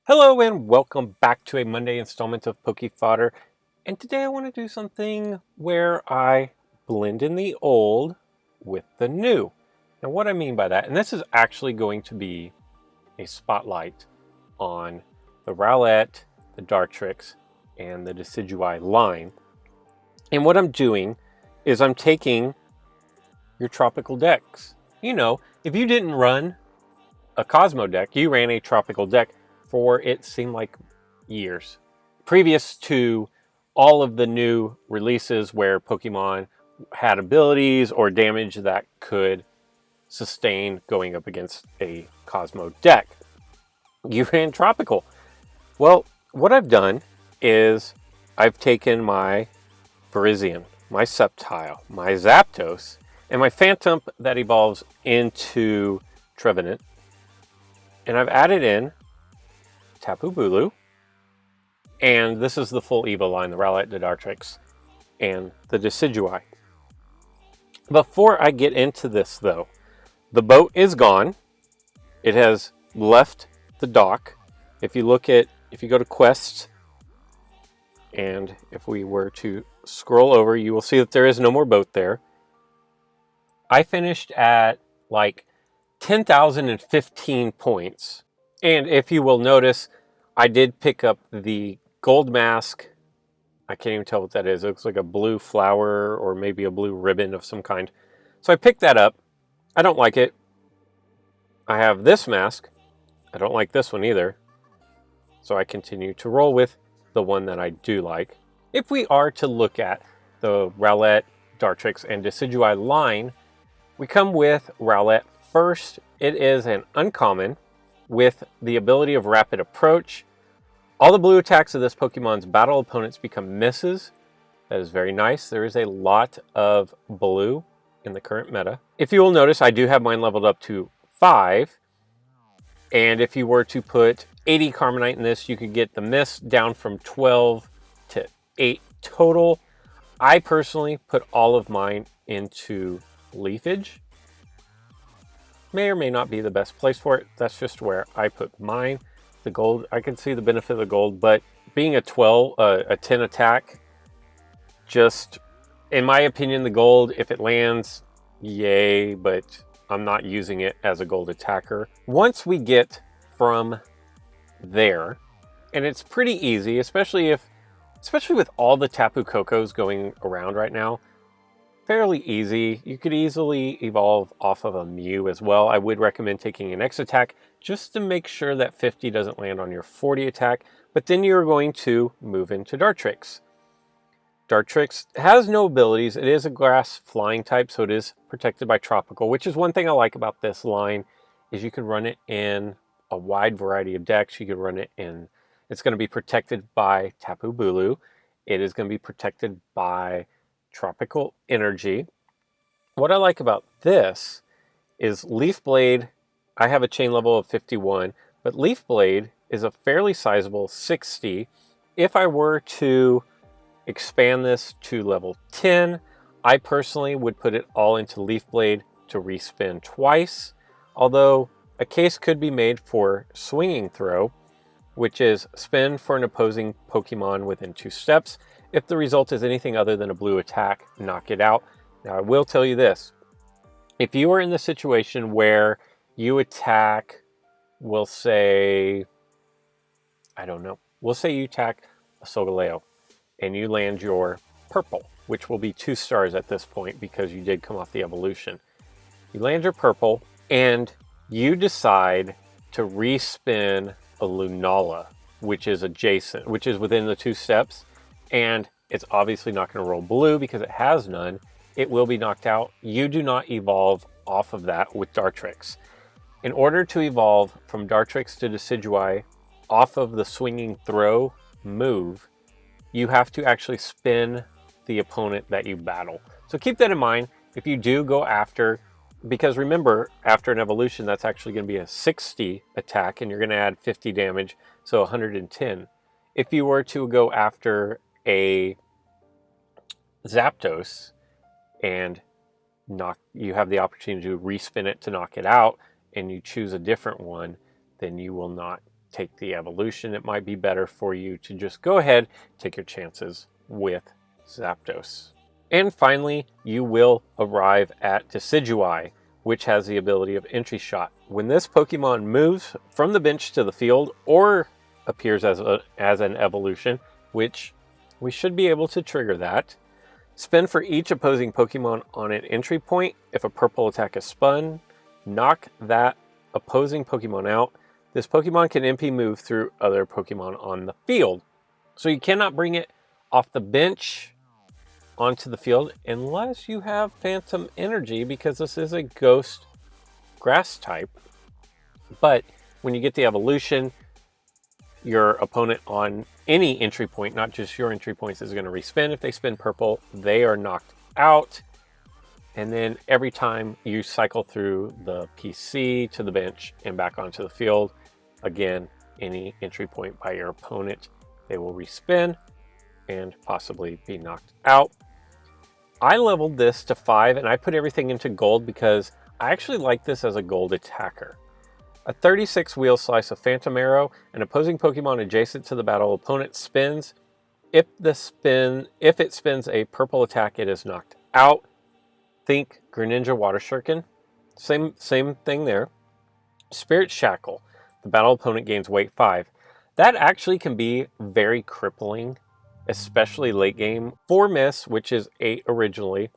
Hello and welcome back to a Monday installment of Poke Fodder. And today I want to do something where I blend in the old with the new. Now what I mean by that, and this is actually going to be a spotlight on the Rowlet, the Dartrix, and the Decidueye line. And what I'm doing is I'm taking your tropical decks. You know, if you didn't run a Cosmo deck, you ran a tropical deck for it seemed like years previous to all of the new releases where Pokemon had abilities or damage that could sustain going up against a Cosmo deck. You ran tropical. Well, what I've done is I've taken my Virizion, my Sceptile, my Zapdos, and my Phantom that evolves into Trevenant, and I've added in Tapu Bulu, and this is the full Evo line, the Rowlet, the Dartrix, and the Decidueye. Before I get into this though, the boat is gone. It has left the dock. If you go to quests, and if we were to scroll over, you will see that there is no more boat there. I finished at like 10,015 points. And if you will notice, I did pick up the gold mask. I can't even tell what that is. It looks like a blue flower or maybe a blue ribbon of some kind. So I picked that up. I don't like it. I have this mask. I don't like this one either. So I continue to roll with the one that I do like. If we are to look at the Rowlet, Dartrix, and Decidueye line, we come with Rowlet first. It is an uncommon with the ability of rapid approach. All the blue attacks of this Pokemon's battle opponents become misses. That is very nice. There is a lot of blue in the current meta. If you will notice, I do have mine leveled up to 5. And if you were to put 80 Carmonite in this, you could get the miss down from 12 to 8 total. I personally put all of mine into Leafage. May or may not be the best place for it. That's just where I put mine. The gold, I can see the benefit of the gold, but being a 10 attack, just in my opinion, the gold, if it lands, yay, but I'm not using it as a gold attacker. Once we get from there, and it's pretty easy, especially with all the Tapu Kokos going around right now, fairly easy. You could easily evolve off of a Mew as well. I would recommend taking an X attack just to make sure that 50 doesn't land on your 40 attack, but then you're going to move into Dartrix. Dartrix has no abilities. It is a grass flying type, so it is protected by Tropical, which is one thing I like about this line, is you can run it in a wide variety of decks. You can run it in, it's going to be protected by Tapu Bulu. It is going to be protected by Tropical Energy. What I like about this is Leaf Blade. I have a chain level of 51, but Leaf Blade is a fairly sizable 60. If I were to expand this to level 10, I personally would put it all into Leaf Blade to respin twice, although a case could be made for Swinging Throw, which is spin for an opposing Pokemon within 2 steps. If the result is anything other than a blue attack, knock it out. Now, I will tell you this. If you are in the situation where you attack, we'll say, I don't know, we'll say you attack a Solgaleo and you land your purple, which will be 2 stars at this point because you did come off the evolution. You land your purple and you decide to respin a Lunala, which is adjacent, which is within the 2 steps. And it's obviously not going to roll blue because it has none. It will be knocked out. You do not evolve off of that with Dartrix. In order to evolve from Dartrix to Decidueye off of the Swinging Throw move, you have to actually spin the opponent that you battle. So keep that in mind if you do go after, because remember, after an evolution, that's actually going to be a 60 attack and you're going to add 50 damage, so 110. If you were to go after a Zapdos and you have the opportunity to respin it to knock it out, and you choose a different one, then you will not take the evolution, it might be better for you to just go ahead, take your chances with Zapdos. And finally, you will arrive at Decidueye, which has the ability of Entry Shot. When this Pokemon moves from the bench to the field or appears as an evolution, which we should be able to trigger that, spin for each opposing Pokemon on an entry point. If a purple attack is spun, knock that opposing Pokemon out. This Pokemon can MP move through other Pokemon on the field. So you cannot bring it off the bench onto the field unless you have Phantom Energy, because this is a Ghost Grass type. But when you get the evolution, your opponent on any entry point, not just your entry points, is going to respin. If they spin purple, they are knocked out. And then every time you cycle through the PC to the bench and back onto the field, again, any entry point by your opponent, they will respin and possibly be knocked out. I leveled this to 5 and I put everything into gold because I actually like this as a gold attacker. A 36 wheel slice of Phantom Arrow, an opposing Pokemon adjacent to the battle opponent spins. If it spins a purple attack, it is knocked out. Think Greninja Water Shuriken. Same thing there. Spirit Shackle. The battle opponent gains weight 5. That actually can be very crippling, especially late game. 4 miss, which is 8 originally.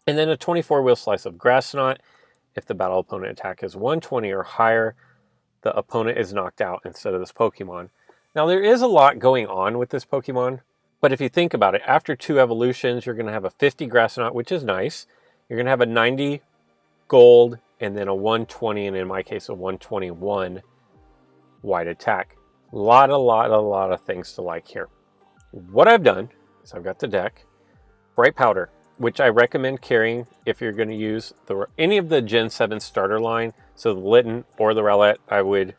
And then a 24 wheel slice of Grass Knot. If the battle opponent attack is 120 or higher, the opponent is knocked out instead of this Pokemon. Now there is a lot going on with this Pokemon, but if you think about it, after 2 evolutions, you're going to have a 50 Grass Knot, which is nice. You're going to have a 90 gold, and then a 120, and in my case, a 121 wide attack. A lot of things to like here. What I've done is I've got the deck, Bright Powder, which I recommend carrying if you're going to use any of the Gen 7 starter line. So the Litten or the Rowlet, I would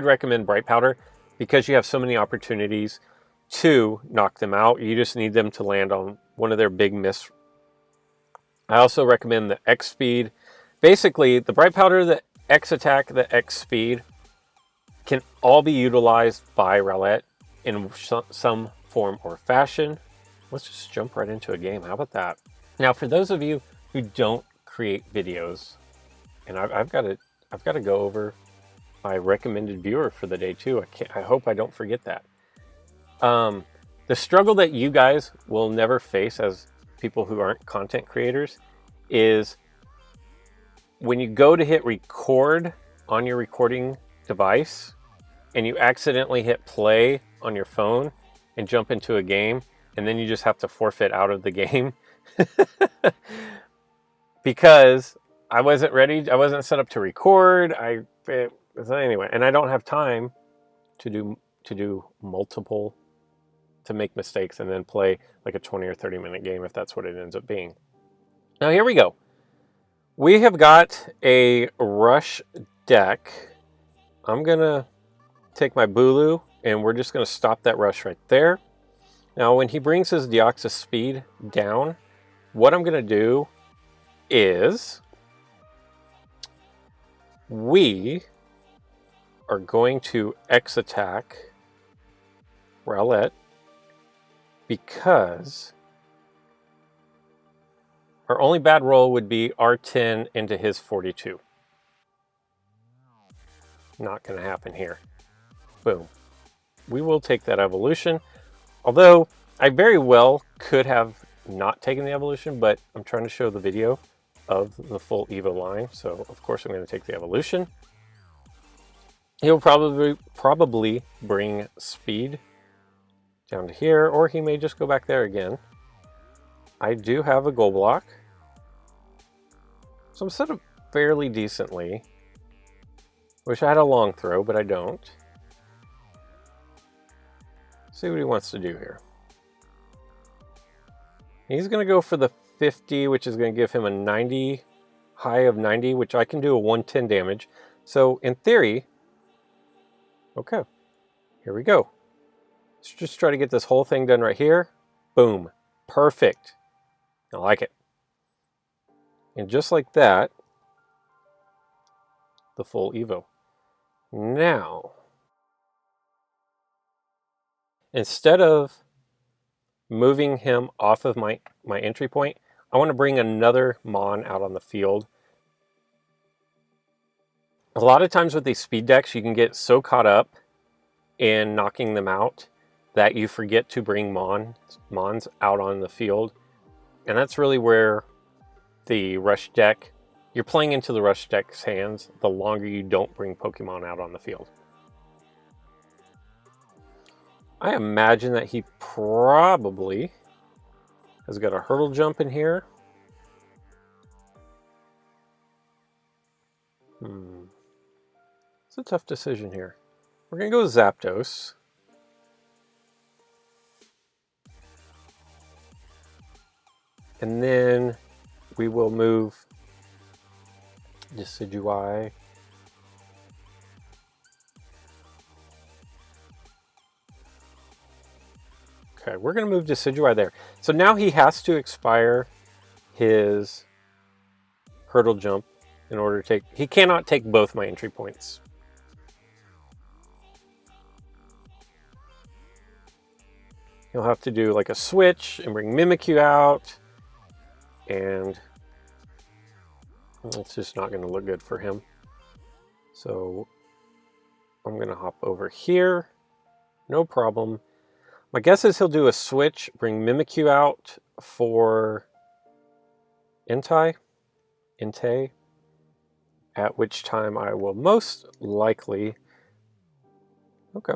recommend Bright Powder because you have so many opportunities to knock them out. You just need them to land on one of their big miss. I also recommend the X Speed. Basically, the Bright Powder, the X Attack, the X Speed can all be utilized by Rowlet in some form or fashion. Let's just jump right into a game. How about that? Now, for those of you who don't create videos, and I've got to go over my recommended viewer for the day too. I hope I don't forget that. The struggle that you guys will never face as people who aren't content creators is when you go to hit record on your recording device and you accidentally hit play on your phone and jump into a game, and then you just have to forfeit out of the game because I wasn't ready. I wasn't set up to record. Anyway, and I don't have time to do multiple, to make mistakes and then play like a 20 or 30 minute game if that's what it ends up being. Now here we go. We have got a rush deck. I'm gonna take my Bulu and we're just gonna stop that rush right there. Now when he brings his Deoxys speed down, what I'm gonna do is we are going to X attack Rowlet because our only bad roll would be R10 into his 42. Not going to happen here. Boom. We will take that evolution. Although I very well could have not taken the evolution, but I'm trying to show the video of the full Evo line. So of course I'm going to take the evolution. He'll probably bring speed down to here, or he may just go back there again. I do have a goal block, so I'm set up fairly decently. Wish I had a long throw, but I don't. See what he wants to do here. He's going to go for the 50, which is going to give him a 90, high of 90, which I can do a 110 damage. So in theory, okay, here we go. Let's just try to get this whole thing done right here. Boom. Perfect. I like it. And just like that, the full Evo. Now, Instead of moving him off of my entry point, I want to bring another Mon out on the field. A lot of times with these speed decks, you can get so caught up in knocking them out that you forget to bring Mons out on the field. And that's really where the rush deck, you're playing into the rush deck's hands the longer you don't bring Pokemon out on the field. I imagine that he probably has got a hurdle jump in here. It's a tough decision here. We're going to go Zapdos. And then we will move Decidueye. Okay, we're going to move Decidueye there. So now he has to expire his hurdle jump in order to take... He cannot take both my entry points. He'll have to do like a switch and bring Mimikyu out. And it's just not going to look good for him. So I'm going to hop over here. No problem. My guess is he'll do a switch, bring Mimikyu out for Entei, at which time I will most likely... Okay.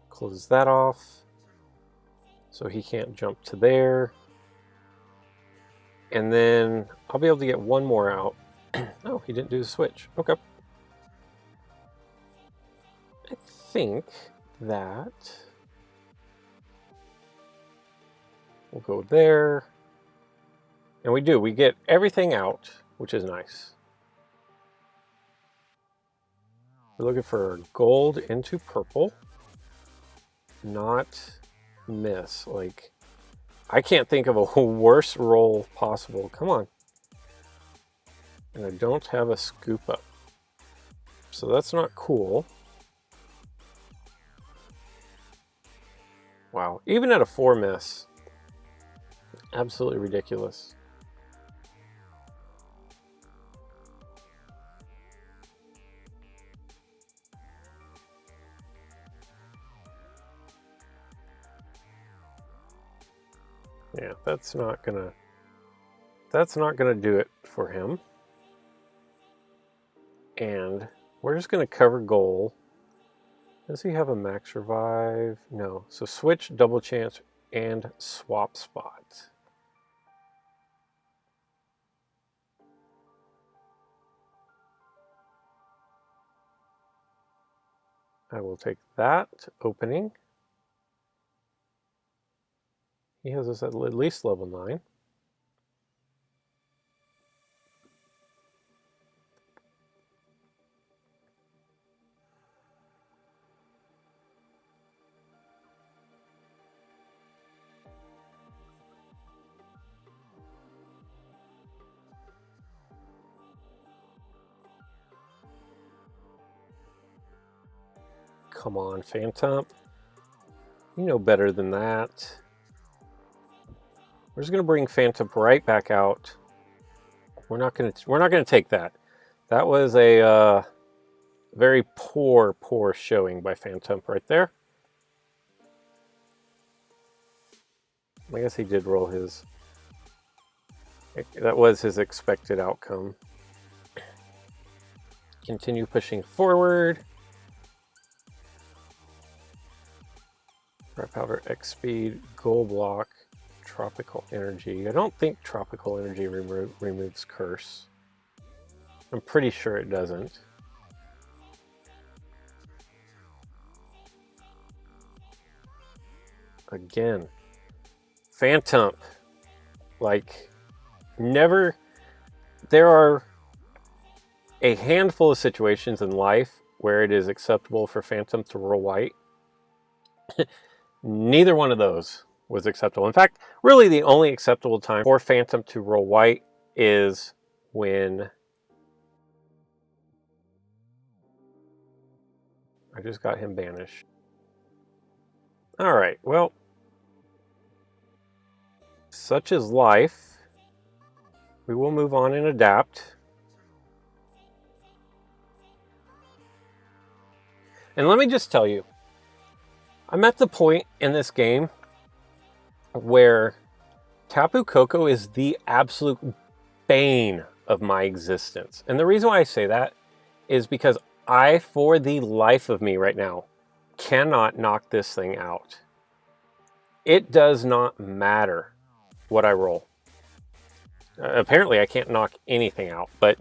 Close that off so he can't jump to there. And then I'll be able to get one more out. Oh, he didn't do the switch. Okay. I think that we'll go there. And we do. We get everything out, which is nice. We're looking for gold into purple. Not miss. Like, I can't think of a worse roll possible. Come on. And I don't have a scoop up. So that's not cool. Wow. Even at a 4 miss. Absolutely ridiculous. Yeah, that's not gonna do it for him. And we're just gonna cover goal. Does he have a max revive? No. So switch, double chance, and swap spot. I will take that opening. He has us at least level 9. Come on, Phantom. You know better than that. We're just going to bring Phantom right back out. We're not going to take that. That was a very poor showing by Phantom right there. I guess he did roll his... That was his expected outcome. Continue pushing forward. Dry Powder, X Speed, Gold Block, Tropical Energy. I don't think Tropical Energy removes Curse. I'm pretty sure it doesn't. Again, Phantom. Like, never... There are a handful of situations in life where it is acceptable for Phantom to roll white. Neither one of those was acceptable. In fact, really the only acceptable time for Phantom to roll white is when I just got him banished. Alright, well, such is life. We will move on and adapt. And let me just tell you, I'm at the point in this game where Tapu Koko is the absolute bane of my existence. And the reason why I say that is because I, for the life of me right now, cannot knock this thing out. It does not matter what I roll. Apparently I can't knock anything out, but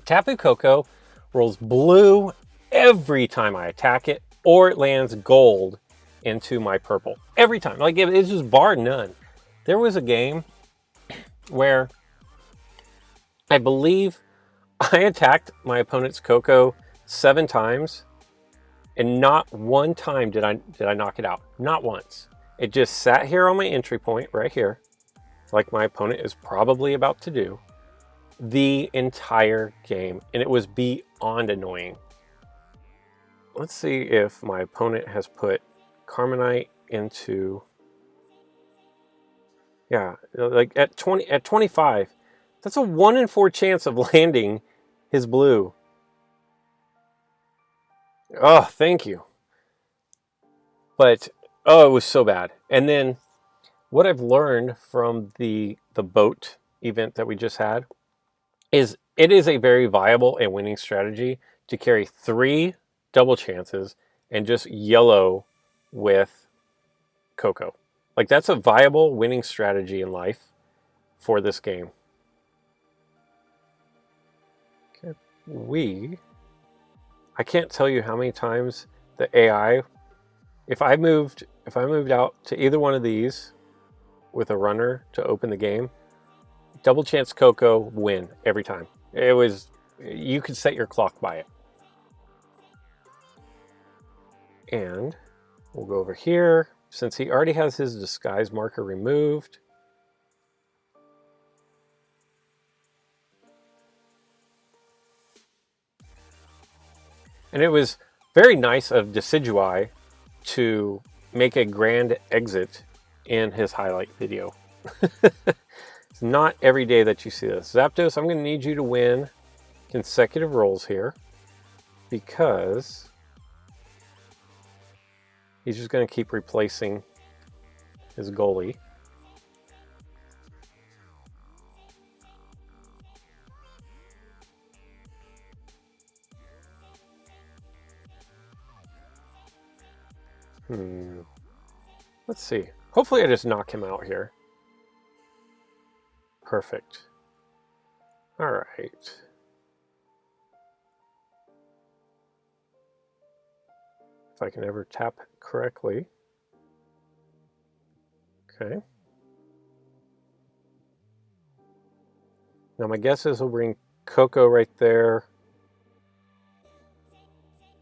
Tapu Koko rolls blue every time I attack it, or it lands gold into my purple. Every time. Like, it's just bar none. There was a game where I believe I attacked my opponent's Koko 7 times, and not one time did I knock it out. Not once. It just sat here on my entry point right here, like my opponent is probably about to do, the entire game, and it was beyond annoying. Let's see if my opponent has put Carmenite into, yeah, like at 25, that's a 1 in 4 chance of landing his blue. Oh, thank you. But oh, it was so bad. And then what I've learned from the boat event that we just had is it is a very viable and winning strategy to carry 3 double chances and just yellow with Koko. Like, that's a viable winning strategy in life for this game. Okay. I can't tell you how many times the AI, if I moved out to either one of these with a runner to open the game, double chance Koko win every time. It was, you could set your clock by it. And we'll go over here. Since he already has his disguise marker removed, and it was very nice of Decidui to make a grand exit in his highlight video. It's not every day that you see this. Zapdos, I'm going to need you to win consecutive rolls here, because he's just going to keep replacing his goalie. Let's see. Hopefully I just knock him out here. Perfect. All right. If I can ever tap correctly. Okay. Now my guess is he'll bring Koko right there,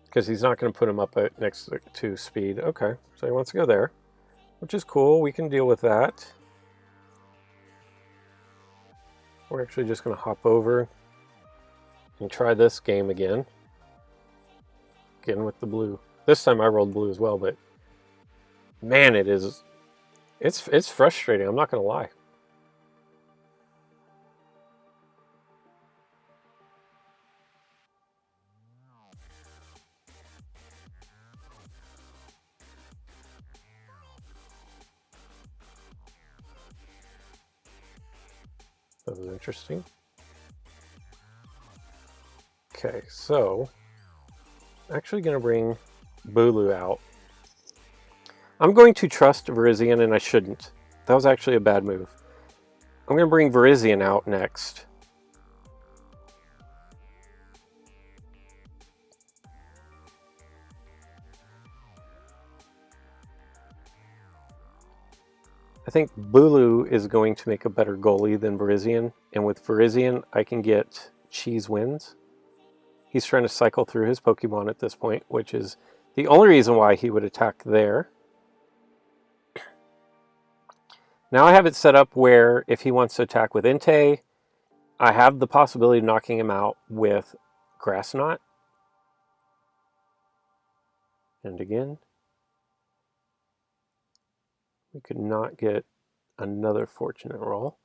because he's not going to put him up next to speed. Okay, so he wants to go there, which is cool. We can deal with that. We're actually just going to hop over and try this game again. Again with the blue. This time I rolled blue as well, but man, it's frustrating. I'm not going to lie. That was interesting. Okay, so I'm actually going to bring Bulu out. I'm going to trust Virizion, and I shouldn't. That was actually a bad move. I'm going to bring Virizion out next. I think Bulu is going to make a better goalie than Virizion, and with Virizion, I can get cheese wins. He's trying to cycle through his Pokemon at this point, which is the only reason why he would attack there. Now I have it set up where if he wants to attack with Entei, I have the possibility of knocking him out with Grass Knot. And again, we could not get another fortunate roll.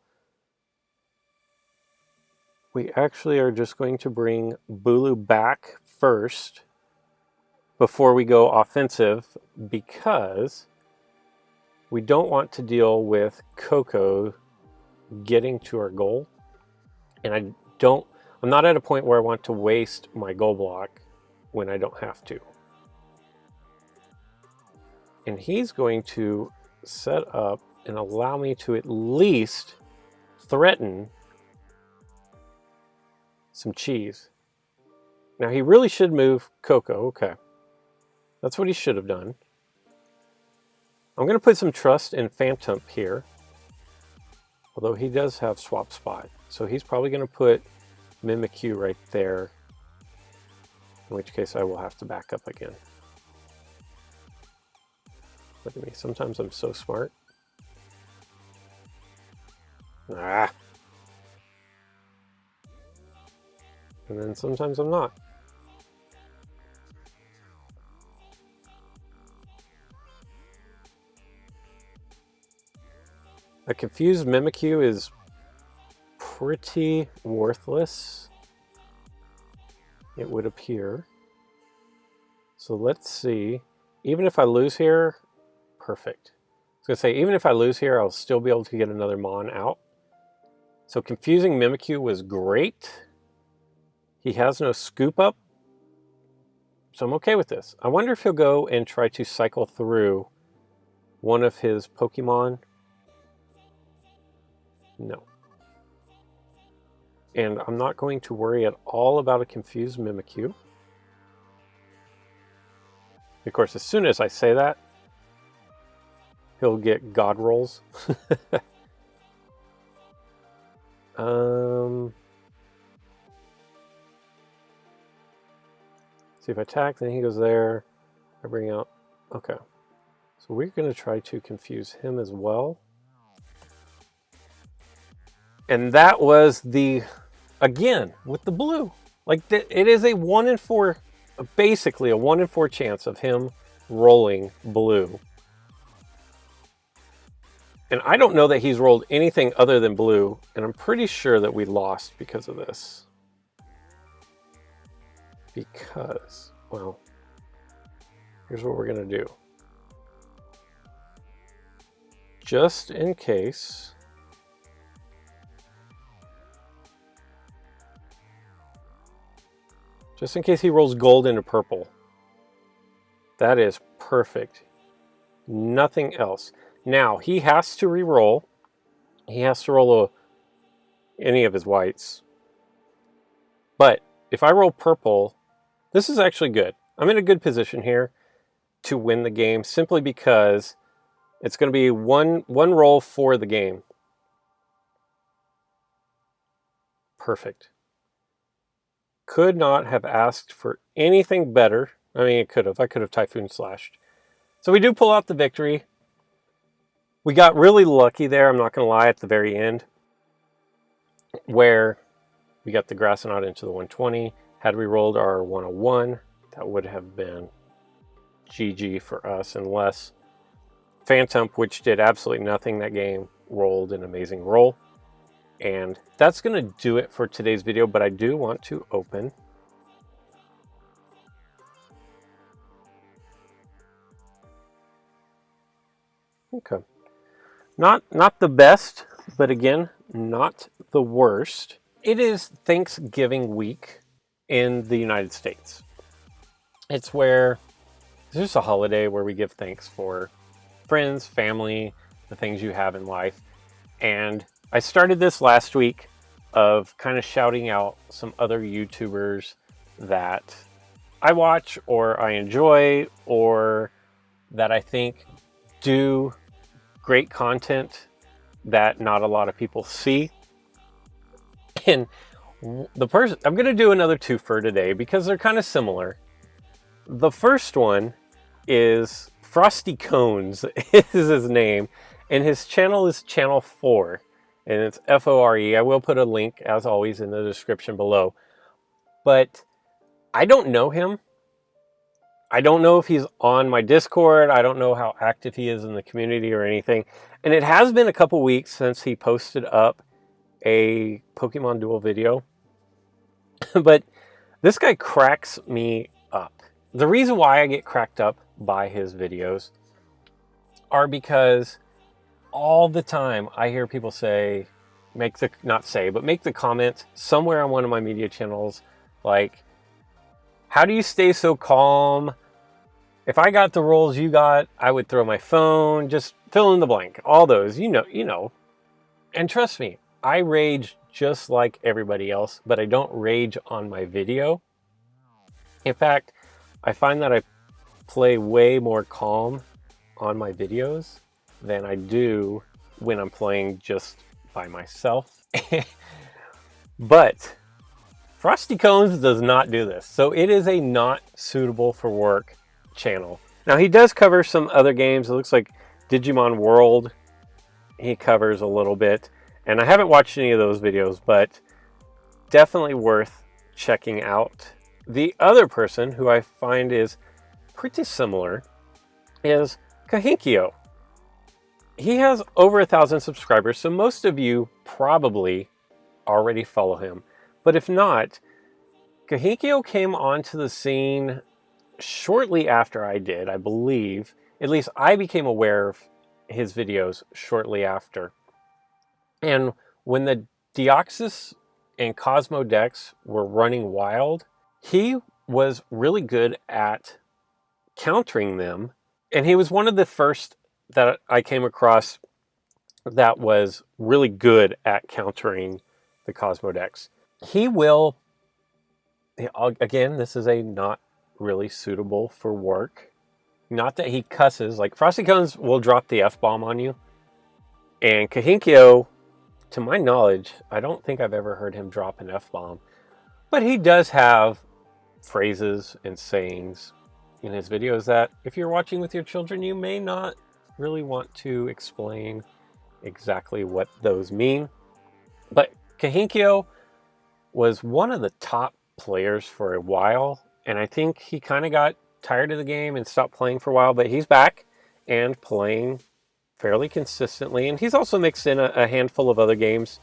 We actually are just going to bring Bulu back first before we go offensive, because we don't want to deal with Coco getting to our goal. And I'm not at a point where I want to waste my goal block when I don't have to. And he's going to set up and allow me to at least threaten some cheese. Now he really should move Coco. Okay. That's what he should have done. I'm going to put some trust in Phantom here. Although he does have swap spot. So he's probably going to put Mimikyu right there. In which case I will have to back up again. Look at me. Sometimes I'm so smart. Ah. And then sometimes I'm not. A confused Mimikyu is pretty worthless, it would appear. So let's see. Even if I lose here, perfect. I was going to say, even if I lose here, I'll still be able to get another Mon out. So confusing Mimikyu was great. He has no scoop up, so I'm okay with this. I wonder if he'll go and try to cycle through one of his Pokemon. No. And I'm not going to worry at all about a confused Mimikyu. Of course, as soon as I say that, he'll get God rolls. See if I attack, then he goes there. I bring out. Okay. So we're going to try to confuse him as well. And that was the, again, with the blue. Like, it is a 1 in 4, basically a 1 in 4 chance of him rolling blue. And I don't know that he's rolled anything other than blue, and I'm pretty sure that we lost because of this. Because, well, here's what we're going to do. Just in case... Just in case he rolls gold into purple. That is perfect. Nothing else. Now, he has to re-roll. He has to roll any of his whites. But if I roll purple, this is actually good. I'm in a good position here to win the game, simply because it's going to be one roll for the game. Perfect. Could not have asked for anything better. I mean, it could have. I could have Typhoon Slashed. So we do pull out the victory. We got really lucky there, I'm not going to lie, at the very end, where we got the Grassonot into the 120. Had we rolled our 101, that would have been GG for us, unless Phantom, which did absolutely nothing that game, rolled an amazing roll. And that's going to do it for today's video, but I do want to open okay. Not the best, but again, not the worst. It is Thanksgiving week in the United States. It's where there's a holiday where we give thanks for friends, family, the things you have in life. And I started this last week of kind of shouting out some other YouTubers that I watch or I enjoy or that I think do great content that not a lot of people see. And the person, I'm going to do another twofer today because they're kind of similar. The first one is Frosty Cones is his name, and his channel is Channel 4. And it's F-O-R-E. I will put a link, as always, in the description below. But I don't know him. I don't know if he's on my Discord. I don't know how active he is in the community or anything. And it has been a couple weeks since he posted up a Pokemon Duel video. But this guy cracks me up. The reason why I get cracked up by his videos are because all the time I hear people say, make the comment somewhere on one of my media channels, like, how do you stay so calm? If I got the roles you got, I would throw my phone, just fill in the blank. All those, you know. And trust me, I rage just like everybody else, but I don't rage on my video. In fact, I find that I play way more calm on my videos than I do when I'm playing just by myself. But Frosty Cones does not do this. So it is a not suitable for work channel. Now he does cover some other games. It looks like Digimon World he covers a little bit. And I haven't watched any of those videos, but definitely worth checking out. The other person who I find is pretty similar is Kahinkyo. He has over 1,000 subscribers, so most of you probably already follow him. But if not, Kahinkyo came onto the scene shortly after I did, I believe. At least I became aware of his videos shortly after. And when the Deoxys and Cosmodex were running wild, he was really good at countering them. And he was one of the first that I came across that was really good at countering the Cosmodex. He will, again, this is a not really suitable for work. Not that he cusses, like Frosty Cones will drop the F-bomb on you. And Kahinkyo, to my knowledge, I don't think I've ever heard him drop an F-bomb. But he does have phrases and sayings in his videos that if you're watching with your children, you may not really want to explain exactly what those mean. But Kahinkyo was one of the top players for a while, and I think he kind of got tired of the game and stopped playing for a while, but he's back and playing fairly consistently, and he's also mixed in a handful of other games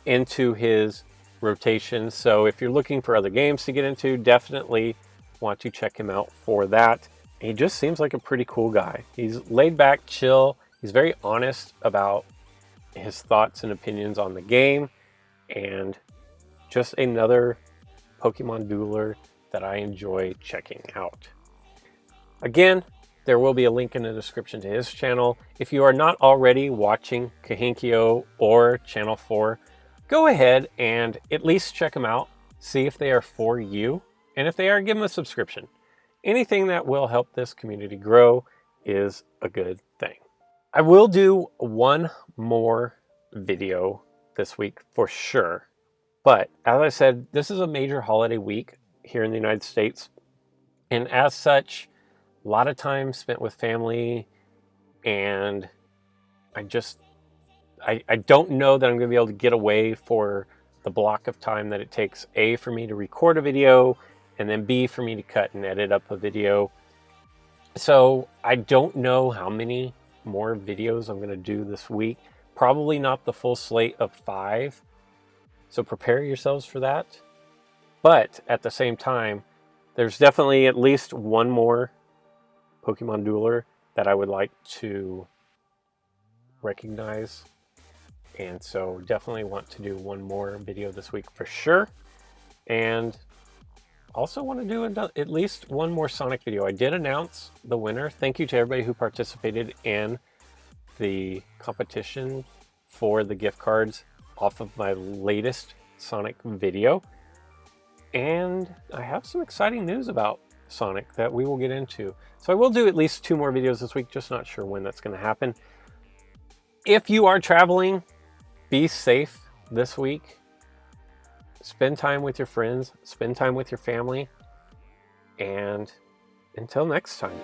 into his rotation. So if you're looking for other games to get into, definitely want to check him out for that. He just seems like a pretty cool guy. He's laid back, chill. He's very honest about his thoughts and opinions on the game, and just another Pokemon Dueler that I enjoy checking out. Again, there will be a link in the description to his channel. If you are not already watching Kahinkyo or Channel 4, go ahead and at least check them out. See if they are for you. And if they are, give them a subscription. Anything that will help this community grow is a good thing. I will do one more video this week for sure. But as I said, this is a major holiday week here in the United States. And as such, a lot of time spent with family, and I don't know that I'm going to be able to get away for the block of time that it takes, A, for me to record a video, and then B, for me to cut and edit up a video. So I don't know how many more videos I'm going to do this week. Probably not the full slate of 5. So prepare yourselves for that. But at the same time, there's definitely at least one more Pokemon Dueler that I would like to recognize. And so definitely want to do one more video this week for sure. And also want to do at least one more Sonic video. I did announce the winner. Thank you to everybody who participated in the competition for the gift cards off of my latest Sonic video. And I have some exciting news about Sonic that we will get into. So I will do at least 2 more videos this week, just not sure when that's going to happen. If you are traveling, be safe this week. Spend time with your friends, spend time with your family, and until next time.